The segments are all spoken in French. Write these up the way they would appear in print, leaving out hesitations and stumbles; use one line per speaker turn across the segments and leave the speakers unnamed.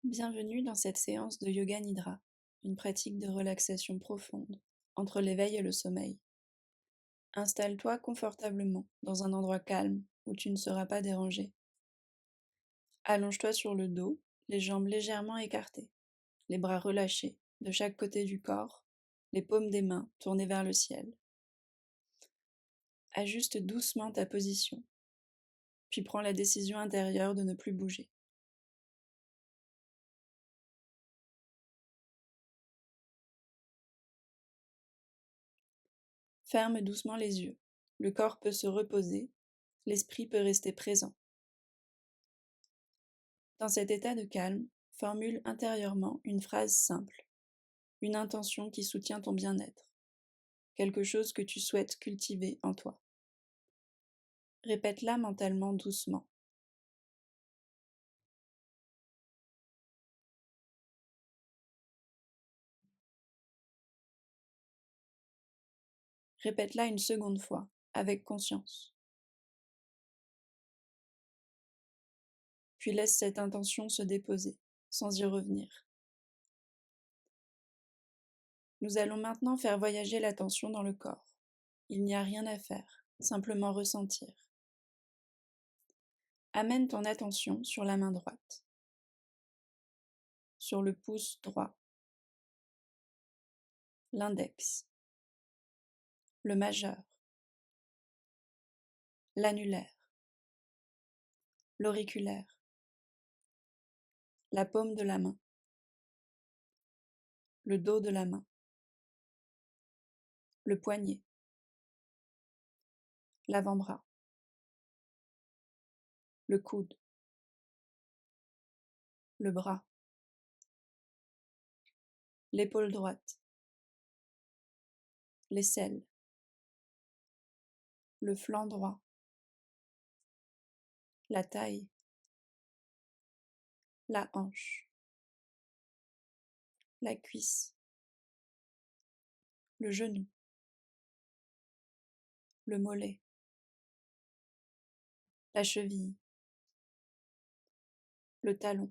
Bienvenue dans cette séance de Yoga Nidra, une pratique de relaxation profonde entre l'éveil et le sommeil. Installe-toi confortablement dans un endroit calme où tu ne seras pas dérangé. Allonge-toi sur le dos, les jambes légèrement écartées, les bras relâchés de chaque côté du corps, les paumes des mains tournées vers le ciel. Ajuste doucement ta position, puis prends la décision intérieure de ne plus bouger. Ferme doucement les yeux. Le corps peut se reposer, l'esprit peut rester présent. Dans cet état de calme, formule intérieurement une phrase simple, une intention qui soutient ton bien-être, quelque chose que tu souhaites cultiver en toi. Répète-la mentalement doucement. Répète-la une seconde fois, avec conscience. Puis laisse cette intention se déposer, sans y revenir. Nous allons maintenant faire voyager l'attention dans le corps. Il n'y a rien à faire, simplement ressentir. Amène ton attention sur la main droite, sur le pouce droit, l'index, le majeur, l'annulaire, l'auriculaire, la paume de la main, le dos de la main, le poignet, l'avant-bras, le coude, le bras, l'épaule droite, l'aisselle, le flanc droit, la taille, la hanche, la cuisse, le genou, le mollet, la cheville, le talon,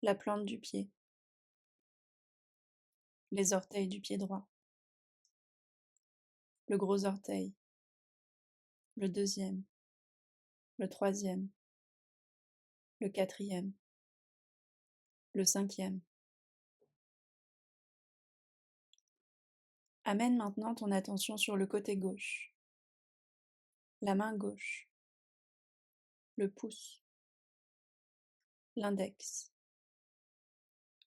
la plante du pied, les orteils du pied droit, le gros orteil, le deuxième, le troisième, le quatrième, le cinquième. Amène maintenant ton attention sur le côté gauche, la main gauche, le pouce, l'index,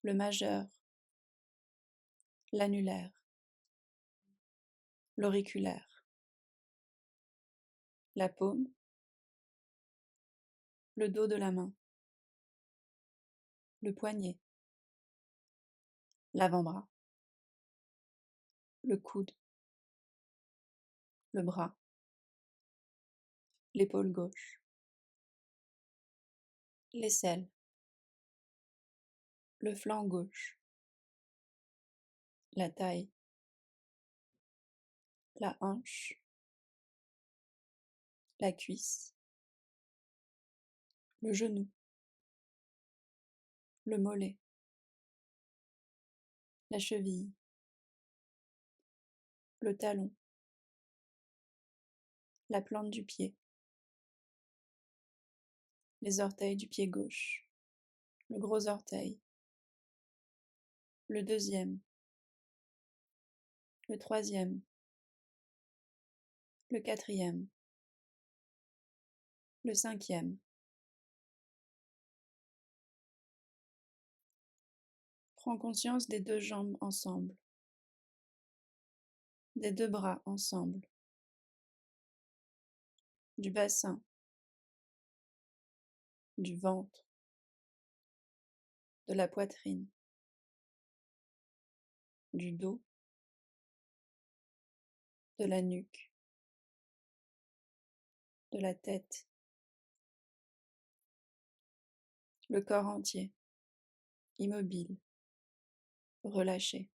le majeur, l'annulaire, l'auriculaire, la paume, le dos de la main, le poignet, l'avant-bras, le coude, le bras, l'épaule gauche, l'aisselle, le flanc gauche, la taille, la hanche, la cuisse, le genou, le mollet, la cheville, le talon, la plante du pied, les orteils du pied gauche, le gros orteil, le deuxième, le troisième, le quatrième, le cinquième. Prends conscience des deux jambes ensemble, des deux bras ensemble, du bassin, du ventre, de la poitrine, du dos, de la nuque, de la tête, le corps entier, immobile, relâché.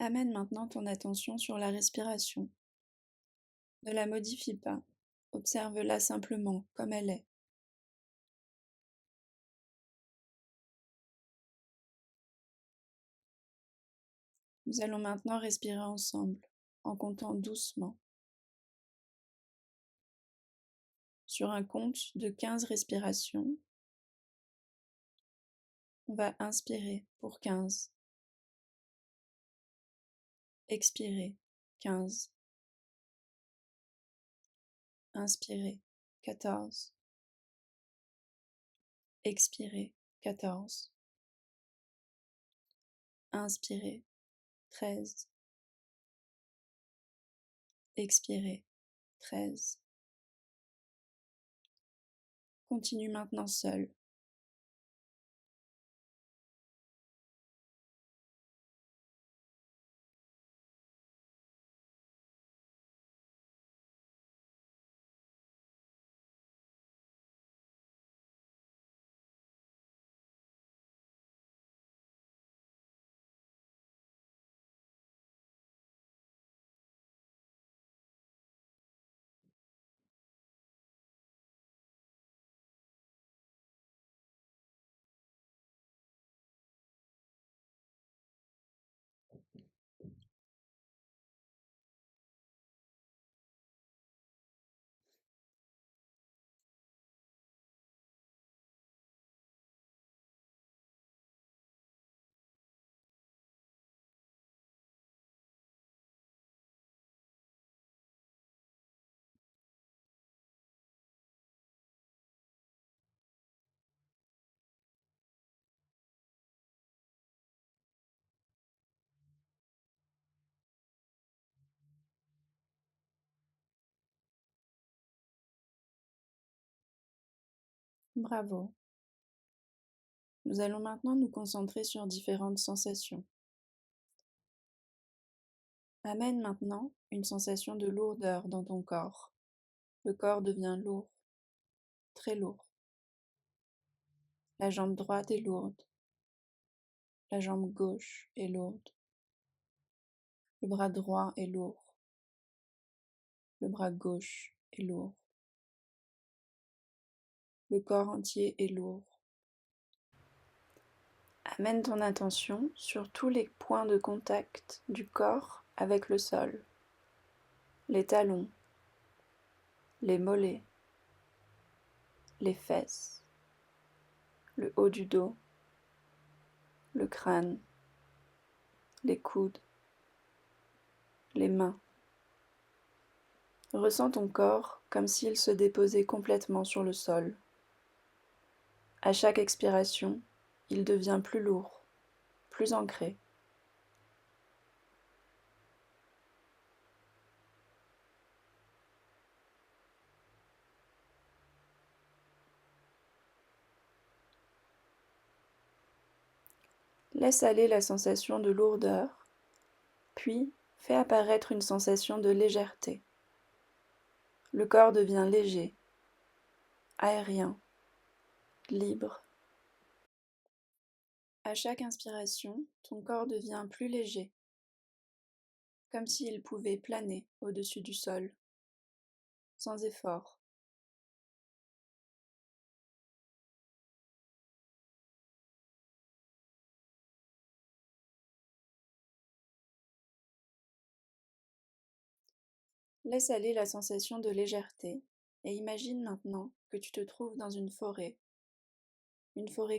Amène maintenant ton attention sur la respiration. Ne la modifie pas, observe-la simplement comme elle est. Nous allons maintenant respirer ensemble, en comptant doucement. Sur un compte de 15 respirations, on va inspirer pour 15, expirer 15, inspirer 14, expirer 14, inspirer 13, expirer 13. Continue maintenant seul. Bravo. Nous allons maintenant nous concentrer sur différentes sensations. Amène maintenant une sensation de lourdeur dans ton corps. Le corps devient lourd, très lourd. La jambe droite est lourde. La jambe gauche est lourde. Le bras droit est lourd. Le bras gauche est lourd. Le corps entier est lourd. Amène ton attention sur tous les points de contact du corps avec le sol. Les talons, les mollets, les fesses, le haut du dos, le crâne, les coudes, les mains. Ressens ton corps comme s'il se déposait complètement sur le sol. À chaque expiration, il devient plus lourd, plus ancré. Laisse aller la sensation de lourdeur, puis fais apparaître une sensation de légèreté. Le corps devient léger, aérien, libre. À chaque inspiration, ton corps devient plus léger, comme s'il pouvait planer au-dessus du sol, sans effort. Laisse aller la sensation de légèreté et imagine maintenant que tu te trouves dans une forêt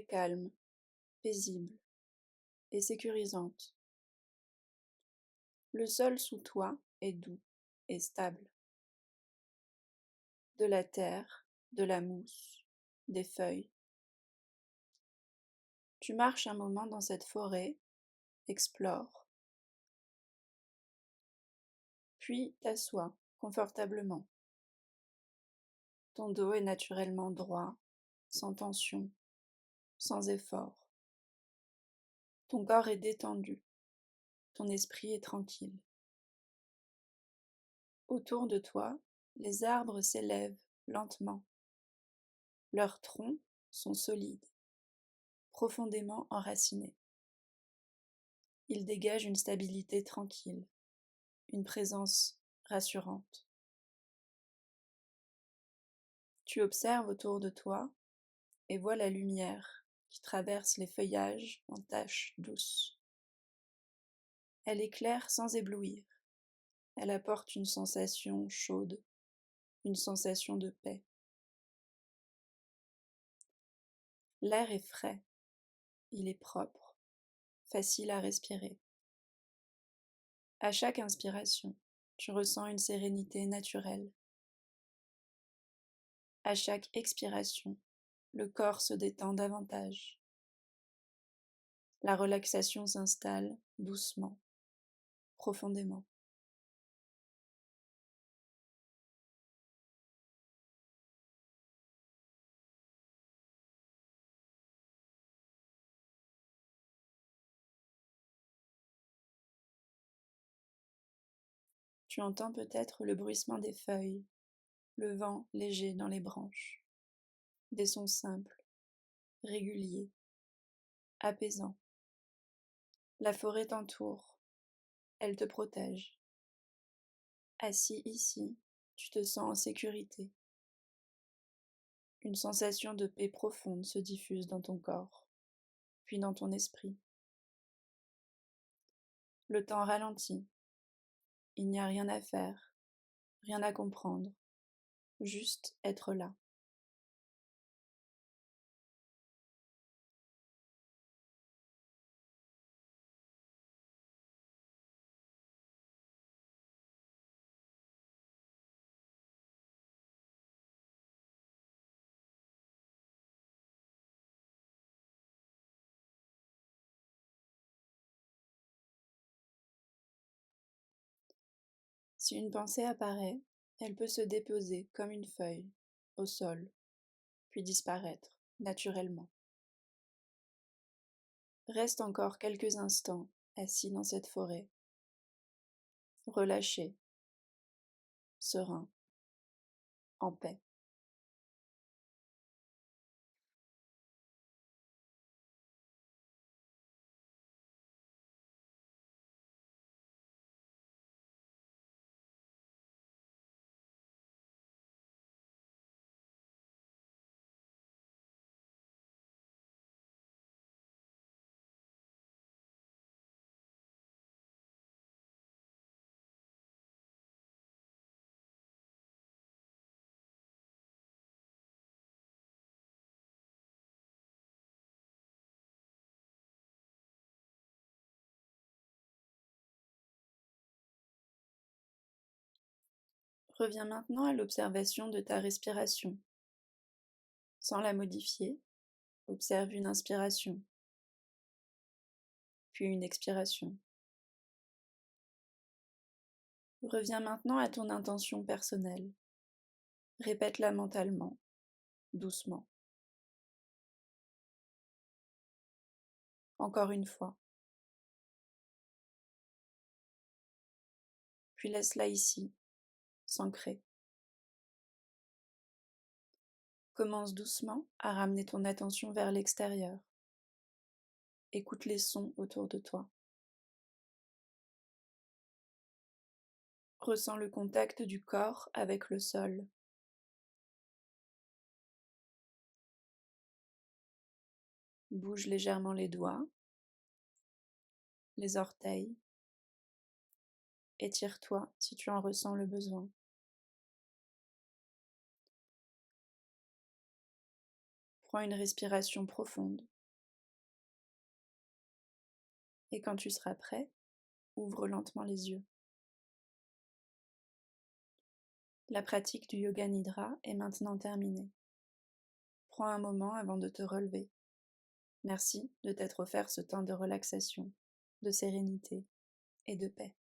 calme, paisible et sécurisante. Le sol sous toi est doux et stable. De la terre, de la mousse, des feuilles. Tu marches un moment dans cette forêt, explores, puis t'assois confortablement. Ton dos est naturellement droit, sans tension, sans effort. Ton corps est détendu, ton esprit est tranquille. Autour de toi, les arbres s'élèvent lentement. Leurs troncs sont solides, profondément enracinés. Il dégage une stabilité tranquille, une présence rassurante. Tu observes autour de toi et vois la lumière qui traverse les feuillages en taches douces. Elle éclaire sans éblouir. Elle apporte une sensation chaude, une sensation de paix. L'air est frais, il est propre, facile à respirer. À chaque inspiration, tu ressens une sérénité naturelle. À chaque expiration, le corps se détend davantage. La relaxation s'installe doucement, profondément. Tu entends peut-être le bruissement des feuilles, le vent léger dans les branches, des sons simples, réguliers, apaisants. La forêt t'entoure, elle te protège. Assis ici, tu te sens en sécurité. Une sensation de paix profonde se diffuse dans ton corps, puis dans ton esprit. Le temps ralentit. Il n'y a rien à faire, rien à comprendre, juste être là. Si une pensée apparaît, elle peut se déposer comme une feuille au sol, puis disparaître naturellement. Reste encore quelques instants assis dans cette forêt, relâché, serein, en paix. Reviens maintenant à l'observation de ta respiration. Sans la modifier, observe une inspiration, puis une expiration. Reviens maintenant à ton intention personnelle. Répète-la mentalement, doucement. Encore une fois. Puis laisse-la ici, s'ancrer. Commence doucement à ramener ton attention vers l'extérieur. Écoute les sons autour de toi. Ressens le contact du corps avec le sol. Bouge légèrement les doigts, les orteils. Étire-toi si tu en ressens le besoin. Prends une respiration profonde. Et quand tu seras prêt, ouvre lentement les yeux. La pratique du yoga nidra est maintenant terminée. Prends un moment avant de te relever. Merci de t'être offert ce temps de relaxation, de sérénité et de paix.